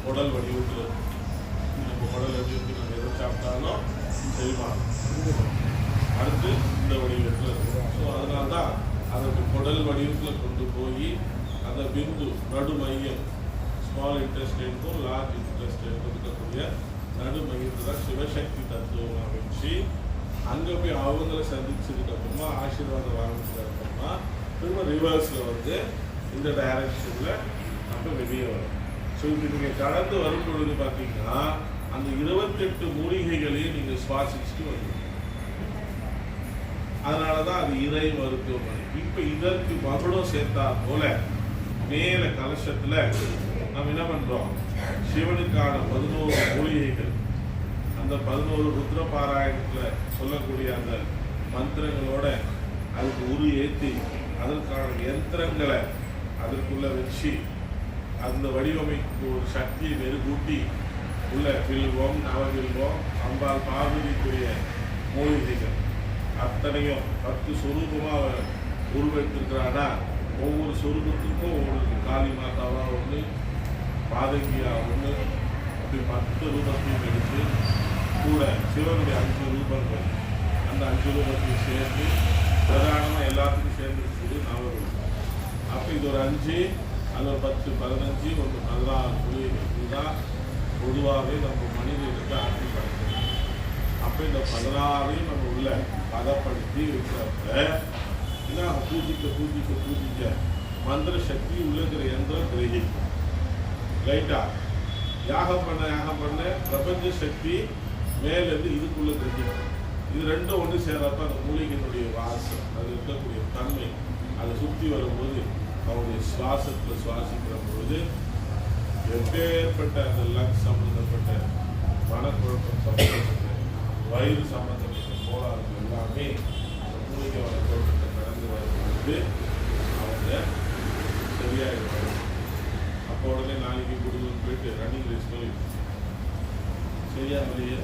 குடல் வடிவத்தில் நம்ம குடல் வடிவத்தில் நம்ம எதை சாப்பிட்டாலும் செரிமானம். அடுத்து இந்த வடிவத்தில் இருக்கும். ஸோ அதனால தான் அதற்கு குடல் வடிவத்தில் கொண்டு போய் அந்த பிந்து நடு மையம் ஸ்மால் இன்டெஸ்டைனுக்கும் லார்ஜ் இன்டெஸ்டைனுக்கும் இருக்கக்கூடிய நடு மையத்தில் தான் சிவசக்தி தத்துவமாக வச்சு அங்கே போய் அவங்கள சந்திச்சதுக்கு அப்புறமா ஆசீர்வாதம் வாங்கினதுக்கு அப்புறமா திரும்ப ரிவர்ஸில் வந்து இந்த டைரக்ஷனில் நம்ம வெளியே வரும். ஸோ இப்போ நீங்கள் கடந்து வரும் பொழுது பார்த்தீங்கன்னா அந்த 28 மூலிகைகளையும் நீங்கள் சுவாசிச்சுட்டு வருவீங்க. அதனால தான் அது இறை மருத்துவமனை. இப்போ இதற்கு மகுடம் சேர்த்தா போல மேல கலசத்தில் நம்ம என்ன பண்ணுறோம், சிவனுக்கான 11 மூலிகைகள், அந்த 11 ருத்ர பாராயணத்தில் சொல்லக்கூடிய அந்த மந்திரங்களோட அதுக்கு உரு ஏற்றி அதற்கான யந்திரங்களை அதற்குள்ள வச்சு அந்த வடிவமைப்பு ஒரு சக்தியை மெருகூட்டி உள்ள வில்வம், நவவில்வம், அம்பாள் பார்வதிக்குரிய மூலிகைகள் அத்தனையும் 10 சொரூபமாக உருவெடுத்திருக்கிறானா, ஒவ்வொரு சொரூபத்துக்கும் ஒவ்வொரு காளி மாதாவா ஒன்று, பாதகியா ஒன்று, அப்படி 10 ரூபத்தையும் எடுத்து கூட சிவனுடைய 5 ரூபங்கள், அந்த 5 ரூபத்தையும் சேர்த்து பிரதானமாக எல்லாத்துக்கும் சேர்ந்துருக்குது நவரூபம். அப்போ இது ஒரு 5, அது ஒரு 10, 15, ஒன்று 16 மூலிகைகள். இதுதான் பொதுவாகவே நம்ம மனிதனுக்கு ஆட்சி படைக்கிறது. அப்போ இந்த 16ஐயும் நம்ம உள்ள பதப்படுத்தி இருக்கிறப்ப இதான் பூஜிக்க மந்திர சக்தி உள்ள இருக்கிற எந்திரம் கிரகிக்கும். ரைட்டா? யாகம் பண்ண பிரபஞ்ச சக்தி மேலேருந்து இதுக்குள்ள கிரகிக்கும். இது ரெண்டும் ஒன்று சேர்றப்ப அந்த மூலிகையினுடைய வாசம், அது இருக்கக்கூடிய தன்மை, அதை சுற்றி வரும்போது அவருடைய சுவாசத்தில் சுவாசிக்கிற பொழுது எப்பேற்பட்ட அந்த லங்ஸ் சம்பந்தப்பட்ட மனக்குழப்பம் சம்பந்தப்பட்ட வயிறு சம்பந்தப்பட்ட கோளாறுகள் எல்லாமே அந்த மூலிகை தோட்டத்தை கடந்து வரும்பொழுது அவங்க சரியாயிடுவாங்க. அப்போ உடனே நாளைக்கு குடும்பம் போயிட்டு ரன்னிங் ரேஸ் போய் சரியாகலையே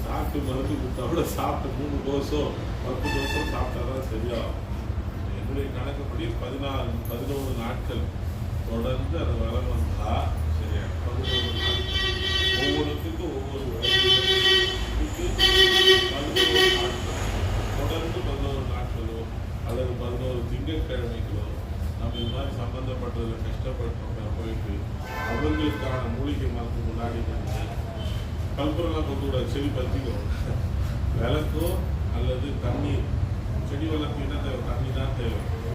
நாட்டு மருந்து கொடுத்தா கூட சாப்பிட்டு 3 டோஸோ 10 டோஸோ சாப்பிட்டா தான் சரியாகும். என்னுடைய கணக்குப்படி 11 நாட்கள் தொடர்ந்து அது வளம் வந்தா சரியா 11 நாள் ஒவ்வொருத்துக்கும் ஒவ்வொரு இதுக்கு 11 நாட்கள் தொடர்ந்து 11 நாட்களோ அல்லது 11 திங்கட்கிழமைகளோ நம்ம இது மாதிரி சம்பந்தப்பட்டதில் கஷ்டப்பட்டோம் போயிட்டு அவங்களுக்கான மூலிகை மரத்துக்கு முன்னாடி வந்து கல்புரெல்லாம் கொண்டு செடி பற்றிக்கும் விளக்கோ அல்லது தண்ணீர். செடி வளர்ப்பு என்ன தேவை? தண்ணி தான் தேவை.